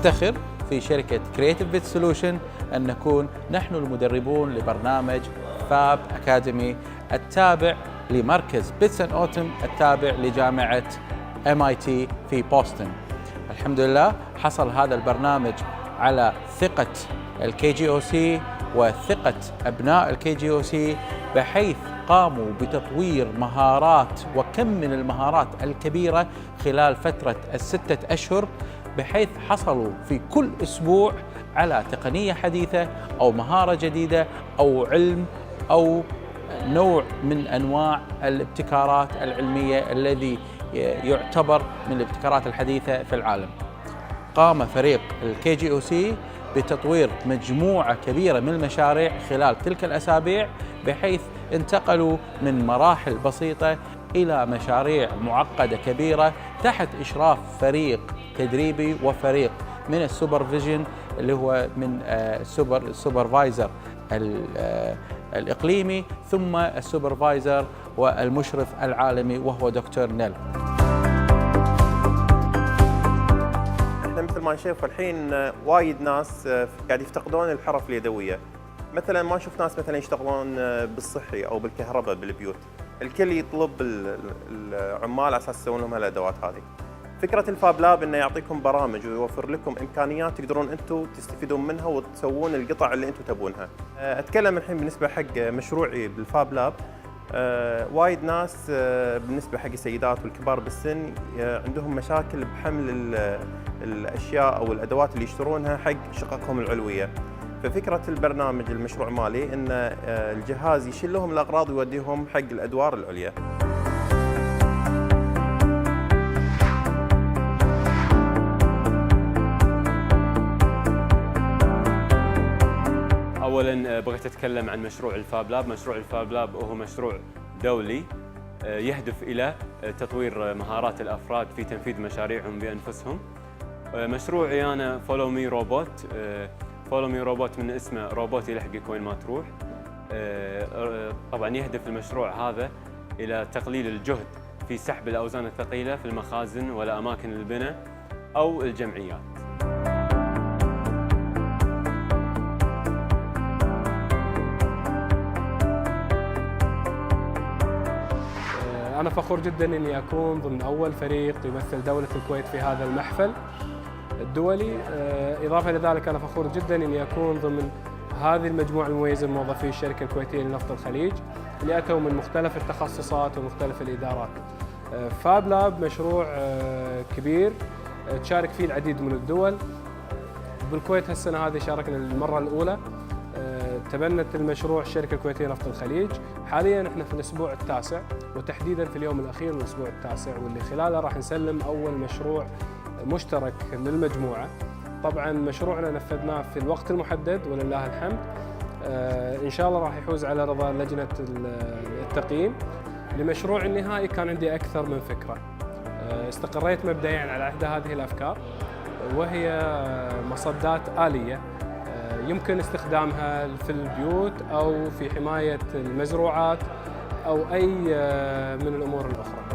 نفتخر في شركة Creative Bit Solution أن نكون نحن المدربون لبرنامج Fab Academy التابع لمركز Bits and Autumn التابع لجامعة MIT في بوسطن. الحمد لله حصل هذا البرنامج على ثقة KGOC وثقة أبناء KGOC، بحيث قاموا بتطوير مهارات وكم من المهارات الكبيرة خلال فترة ال6 أشهر، بحيث حصلوا في كل أسبوع على تقنية حديثة أو مهارة جديدة أو علم أو نوع من أنواع الابتكارات العلمية الذي يعتبر من الابتكارات الحديثة في العالم. قام فريق KGOC بتطوير مجموعة كبيرة من المشاريع خلال تلك الأسابيع، بحيث انتقلوا من مراحل بسيطة إلى مشاريع معقدة كبيرة تحت إشراف فريق تدريبي وفريق من السوبرفيجن اللي هو من السوبرفايزر الإقليمي ثم السوبرفايزر والمشرف العالمي وهو دكتور نيل. احنا مثل ما نشوف الحين وايد ناس قاعد يفتقدون الحرف اليدويه، مثلا ما نشوف ناس مثلا يشتغلون بالصحي او بالكهرباء بالبيوت، الكل يطلب العمال على اساس يسوون لهم هالادوات هذه. فكره الفاب لاب انه يعطيكم برامج ويوفر لكم امكانيات تقدرون انتم تستفيدون منها وتسوون القطع اللي انتم تبونها. اتكلم الحين بالنسبه حق مشروعي بالفاب لاب. وايد ناس بالنسبه حق السيدات والكبار بالسن عندهم مشاكل بحمل الاشياء او الادوات اللي يشترونها حق شققهم العلويه. ففكره البرنامج المشروع مالي ان الجهاز يشيل لهم الاغراض ويوديهم حق الادوار العليا. اولا بغيت اتكلم عن مشروع الفاب لاب. مشروع الفاب لاب هو مشروع دولي يهدف الى تطوير مهارات الافراد في تنفيذ مشاريعهم بانفسهم. مشروعي انا فولو مي روبوت. فولو مي روبوت من اسمه روبوت يلحقك وين ما تروح. طبعا يهدف المشروع هذا الى تقليل الجهد في سحب الاوزان الثقيله في المخازن ولا اماكن البناء او الجمعيات. أنا فخور جداً إني أكون ضمن أول فريق يمثل دولة الكويت في هذا المحفل الدولي. إضافة لذلك أنا فخور جداً إني أكون ضمن هذه المجموعة المميزة من موظفي الشركة الكويتية لنفط الخليج اللي أتوا من مختلف التخصصات ومختلف الإدارات. فاب لاب مشروع كبير تشارك فيه العديد من الدول. بالكويت هالسنة هذه شاركنا للمرة الأولى. تبنت المشروع الشركة الكويتية نفط الخليج. حاليا احنا في الاسبوع التاسع وتحديدا في اليوم الاخير من الاسبوع التاسع، واللي خلاله راح نسلم اول مشروع مشترك للمجموعة. طبعا مشروعنا نفذناه في الوقت المحدد ولله الحمد. ان شاء الله راح يحوز على رضا لجنة التقييم. لمشروع النهائي كان عندي اكثر من فكرة. استقريت مبدئيا على احدى هذه الافكار، وهي مصدات آلية يمكن استخدامها في البيوت أو في حماية المزروعات أو أي من الأمور الأخرى.